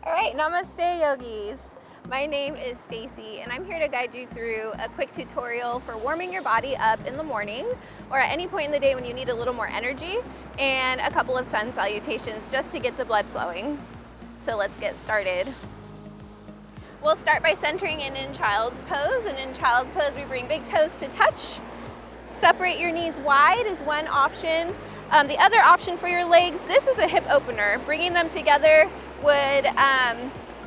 All right, namaste yogis. My name is Stacy and I'm here to guide you through a quick tutorial for warming your body up in the morning or at any point in the day when you need a little more energy, and a couple of sun salutations just to get the blood flowing. So let's get started. We'll start by centering in child's pose, and in child's pose we bring big toes to touch. Separate your knees wide is one option. The other option for your legs, this is a hip opener. Bringing them together would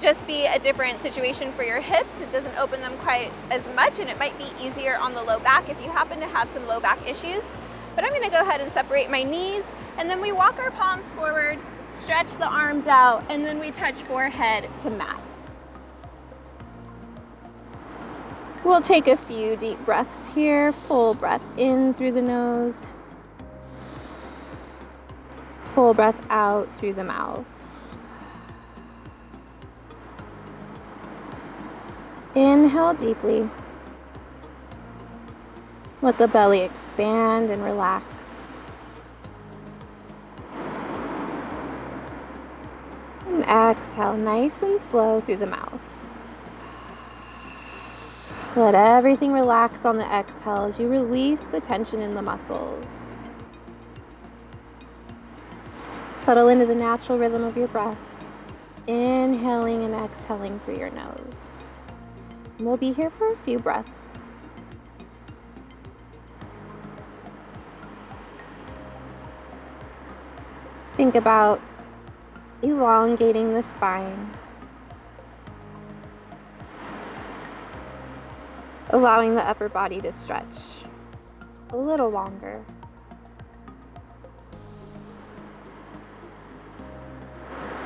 just be a different situation for your hips. It doesn't open them quite as much, and it might be easier on the low back if you happen to have some low back issues. But I'm gonna go ahead and separate my knees, and then we walk our palms forward, stretch the arms out, and then we touch forehead to mat. We'll take a few deep breaths here. Full breath in through the nose. Full breath out through the mouth. Inhale deeply. Let the belly expand and relax. And exhale nice and slow through the mouth. Let everything relax on the exhale as you release the tension in the muscles. Settle into the natural rhythm of your breath, inhaling and exhaling through your nose. And we'll be here for a few breaths. Think about elongating the spine, allowing the upper body to stretch a little longer.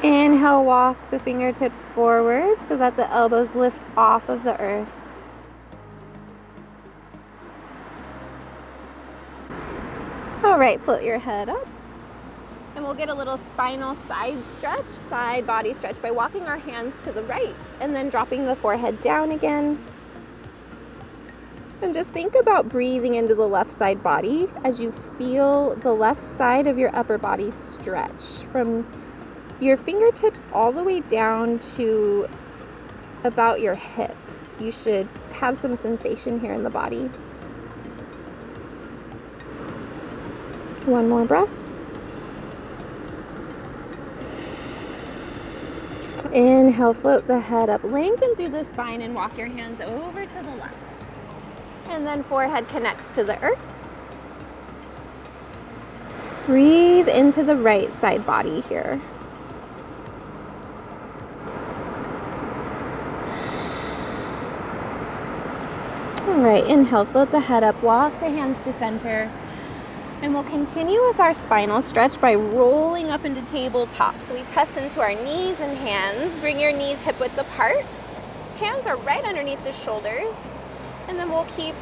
Inhale, walk the fingertips forward so that the elbows lift off of the earth. All right, float your head up. And we'll get a little spinal side stretch, side body stretch by walking our hands to the right and then dropping the forehead down again. And just think about breathing into the left side body as you feel the left side of your upper body stretch from your fingertips all the way down to about your hip. You should have some sensation here in the body. One more breath. Inhale, float the head up, lengthen through the spine and walk your hands over to the left. And then forehead connects to the earth. Breathe into the right side body here. All right, inhale, float the head up, walk the hands to center. And we'll continue with our spinal stretch by rolling up into tabletop. So we press into our knees and hands. Bring your knees hip width apart. Hands are right underneath the shoulders. And then we'll keep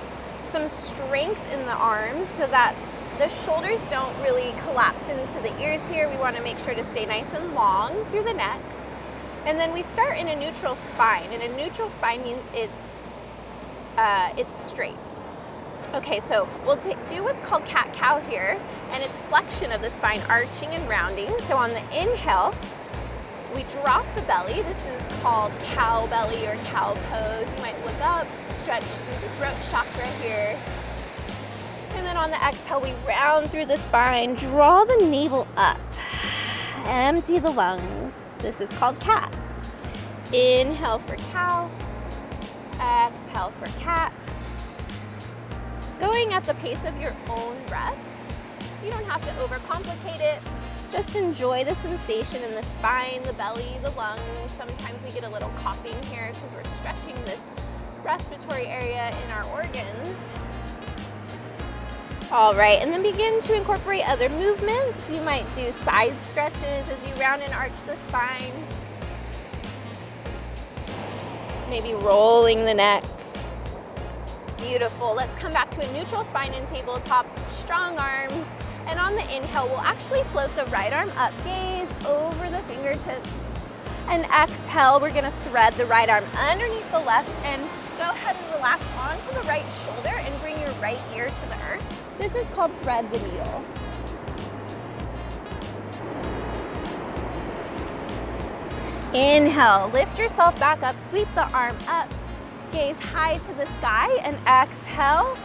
some strength in the arms so that the shoulders don't really collapse into the ears here. We want to make sure to stay nice and long through the neck. And then we start in a neutral spine. And a neutral spine means it's straight. Okay, so we'll do what's called cat-cow here, and it's flexion of the spine, arching and rounding. So on the inhale, we drop the belly. This is called cow belly or cow pose. You might look up, stretch through the throat chakra here. And then on the exhale, we round through the spine, draw the navel up, empty the lungs. This is called cat. Inhale for cow, exhale for cat. Going at the pace of your own breath. You don't have to overcomplicate it. Just enjoy the sensation in the spine, the belly, the lungs. Sometimes we get a little coughing here because we're stretching this respiratory area in our organs. All right, and then begin to incorporate other movements. You might do side stretches as you round and arch the spine. Maybe rolling the neck. Beautiful. Let's come back to a neutral spine in tabletop, strong arms. And on the inhale, we'll actually float the right arm up, gaze over the fingertips. And exhale, we're gonna thread the right arm underneath the left and go ahead and relax onto the right shoulder and bring your right ear to the earth. This is called thread the needle. Inhale, lift yourself back up, sweep the arm up, gaze high to the sky, and exhale,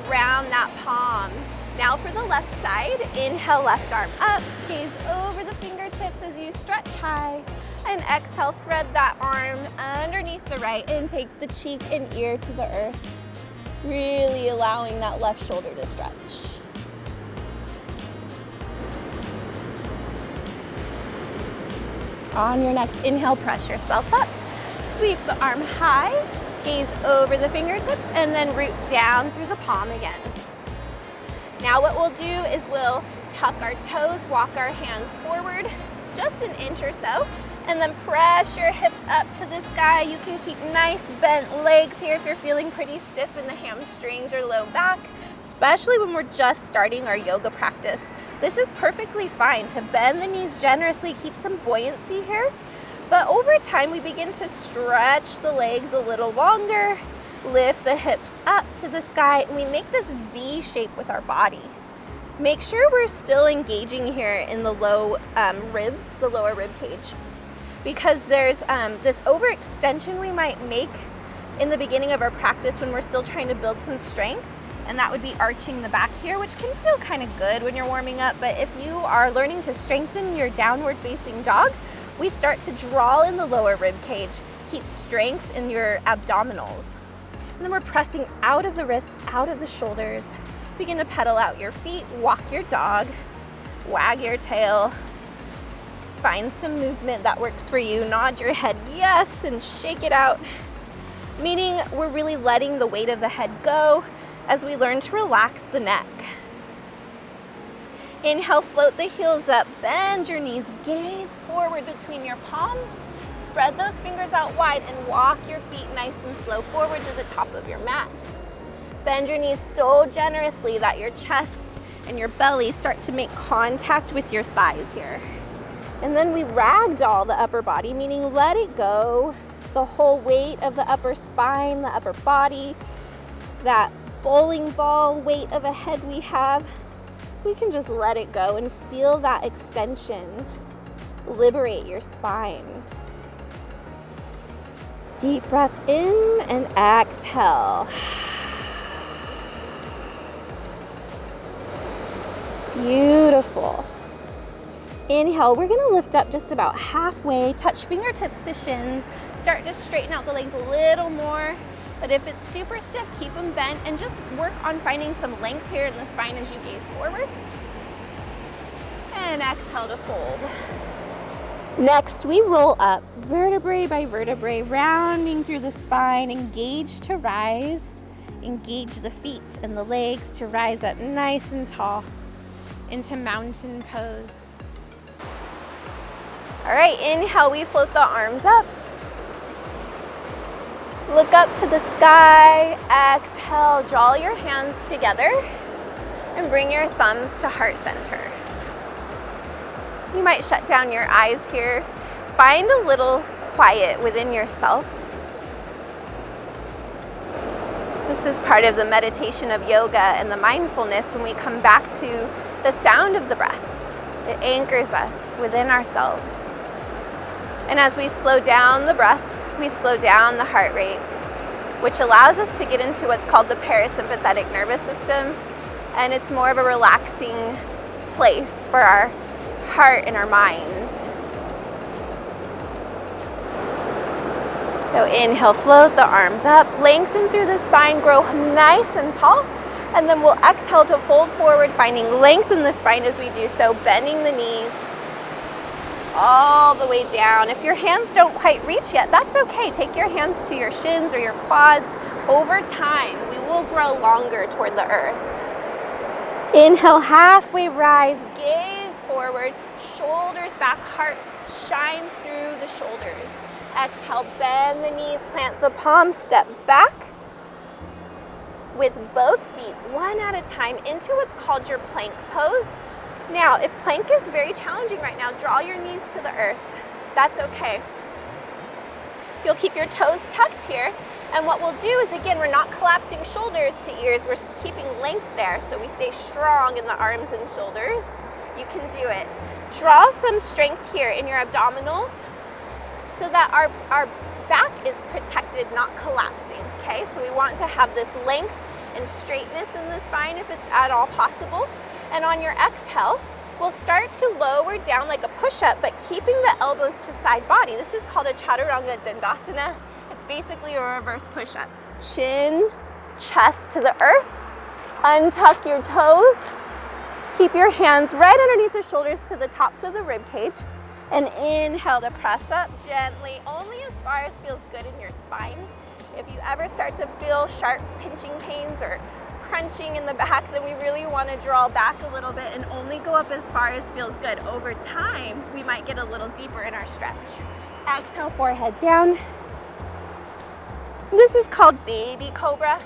ground that palm. Now for the left side, inhale, left arm up, gaze over the fingertips as you stretch high, and exhale, thread that arm underneath the right and take the cheek and ear to the earth, really allowing that left shoulder to stretch. On your next inhale, press yourself up, sweep the arm high, gaze over the fingertips, and then root down through the palm again. Now what we'll do is we'll tuck our toes, walk our hands forward just an inch or so, and then press your hips up to the sky. You can keep nice bent legs here if you're feeling pretty stiff in the hamstrings or low back, especially when we're just starting our yoga practice. This is perfectly fine to bend the knees generously, keep some buoyancy here. But over time, we begin to stretch the legs a little longer, lift the hips up to the sky, and we make this V shape with our body. Make sure we're still engaging here in the low ribs, the lower rib cage, because there's this overextension we might make in the beginning of our practice when we're still trying to build some strength, and that would be arching the back here, which can feel kind of good when you're warming up. But if you are learning to strengthen your downward facing dog, we start to draw in the lower rib cage, keep strength in your abdominals. And then we're pressing out of the wrists, out of the shoulders. Begin to pedal out your feet, walk your dog, wag your tail. Find some movement that works for you. Nod your head yes and shake it out. Meaning we're really letting the weight of the head go as we learn to relax the neck. Inhale, float the heels up, bend your knees, gaze forward between your palms, spread those fingers out wide and walk your feet nice and slow forward to the top of your mat. Bend your knees so generously that your chest and your belly start to make contact with your thighs here. And then we ragdoll the upper body, meaning let it go. The whole weight of the upper spine, the upper body, that bowling ball weight of a head we have, we can just let it go and feel that extension. Liberate your spine. Deep breath in and exhale. Beautiful. Inhale, we're gonna lift up just about halfway, touch fingertips to shins, start to straighten out the legs a little more. But if it's super stiff, keep them bent and just work on finding some length here in the spine as you gaze forward. And exhale to fold. Next, we roll up vertebrae by vertebrae, rounding through the spine, engage to rise. Engage the feet and the legs to rise up nice and tall into mountain pose. All right, inhale, we float the arms up. Look up to the sky, exhale, draw your hands together and bring your thumbs to heart center. You might shut down your eyes here. Find a little quiet within yourself. This is part of the meditation of yoga and the mindfulness when we come back to the sound of the breath. It anchors us within ourselves. And as we slow down the breath, we slow down the heart rate, which allows us to get into what's called the parasympathetic nervous system. And it's more of a relaxing place for our heart and our mind. So inhale, float the arms up, lengthen through the spine, grow nice and tall. And then we'll exhale to fold forward, finding length in the spine as we do so, bending the knees all the way down. If your hands don't quite reach yet, that's okay. Take your hands to your shins or your quads. Over time, we will grow longer toward the earth. Inhale, halfway rise, gaze forward, shoulders back, heart shines through the shoulders. Exhale, bend the knees, plant the palms, step back with both feet, one at a time, into what's called your plank pose. Now, if plank is very challenging right now, draw your knees to the earth. That's okay. You'll keep your toes tucked here. And what we'll do is, again, we're not collapsing shoulders to ears. We're keeping length there so we stay strong in the arms and shoulders. You can do it. Draw some strength here in your abdominals. so that our back is protected, not collapsing, okay? So we want to have this length and straightness in the spine if it's at all possible. And on your exhale, we'll start to lower down like a push-up, but keeping the elbows to side body. This is called a chaturanga dandasana. It's basically a reverse push-up. Chin, chest to the earth. Untuck your toes. Keep your hands right underneath the shoulders to the tops of the rib cage. And inhale to press up gently, only as far as feels good in your spine. If you ever start to feel sharp pinching pains or crunching in the back, then we really want to draw back a little bit and only go up as far as feels good. Over time, we might get a little deeper in our stretch. Exhale, forehead down. This is called baby cobra.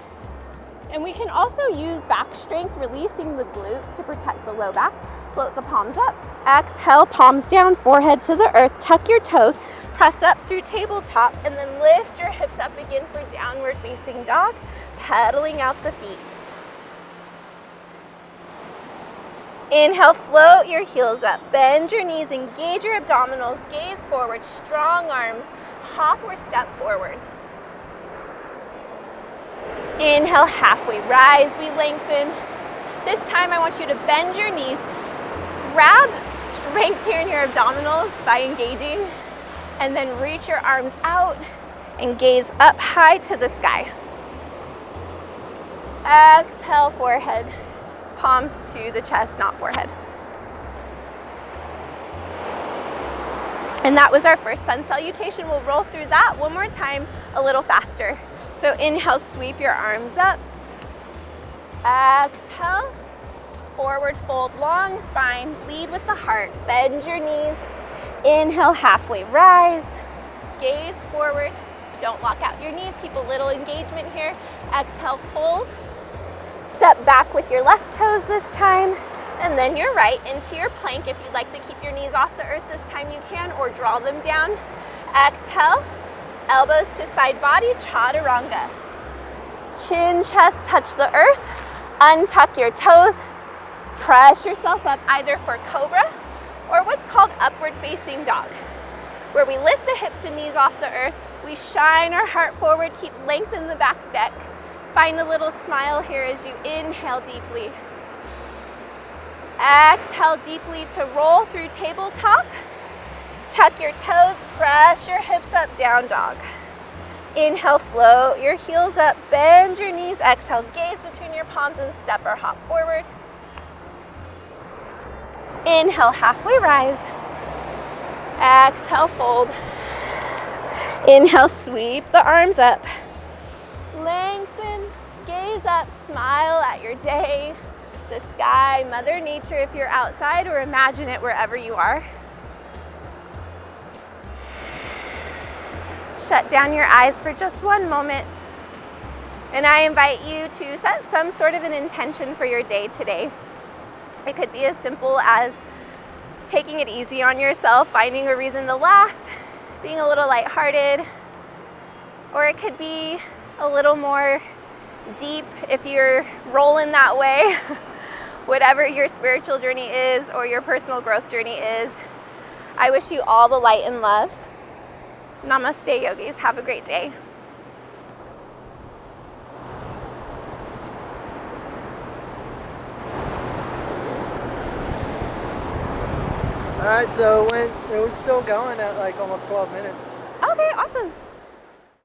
And we can also use back strength, releasing the glutes to protect the low back. Float the palms up. Exhale, palms down, forehead to the earth. Tuck your toes, press up through tabletop, and then lift your hips up again for downward facing dog, pedaling out the feet. Inhale, float your heels up. Bend your knees, engage your abdominals, gaze forward, strong arms, hop or step forward. Inhale, halfway rise, we lengthen. This time I want you to bend your knees, grab strength here in your abdominals by engaging, and then reach your arms out and gaze up high to the sky. Exhale, forehead, palms to the chest, not forehead. And that was our first sun salutation. We'll roll through that one more time, a little faster. So inhale, sweep your arms up. Exhale, forward fold, long spine, lead with the heart. Bend your knees. Inhale, halfway rise. Gaze forward. Don't lock out your knees. Keep a little engagement here. Exhale, fold. Step back with your left toes this time. And then your right into your plank. If you'd like to keep your knees off the earth this time, you can, or draw them down. Exhale. Elbows to side body, chaturanga. Chin, chest touch the earth. Untuck your toes. Press yourself up either for cobra or what's called upward facing dog, where we lift the hips and knees off the earth. We shine our heart forward, keep length in the back neck. Find a little smile here as you inhale deeply. Exhale deeply to roll through tabletop. Tuck your toes, press your hips up, down dog. Inhale, float your heels up, bend your knees. Exhale, gaze between your palms and step or hop forward. Inhale, halfway rise. Exhale, fold. Inhale, sweep the arms up. Lengthen, gaze up, smile at your day, the sky, Mother Nature if you're outside, or imagine it wherever you are. Shut down your eyes for just one moment. And I invite you to set some sort of an intention for your day today. It could be as simple as taking it easy on yourself, finding a reason to laugh, being a little lighthearted, or it could be a little more deep if you're rolling that way. Whatever your spiritual journey is or your personal growth journey is, I wish you all the light and love. Namaste, yogis. Have a great day. All right, so it was still going at like almost 12 minutes. Okay, awesome.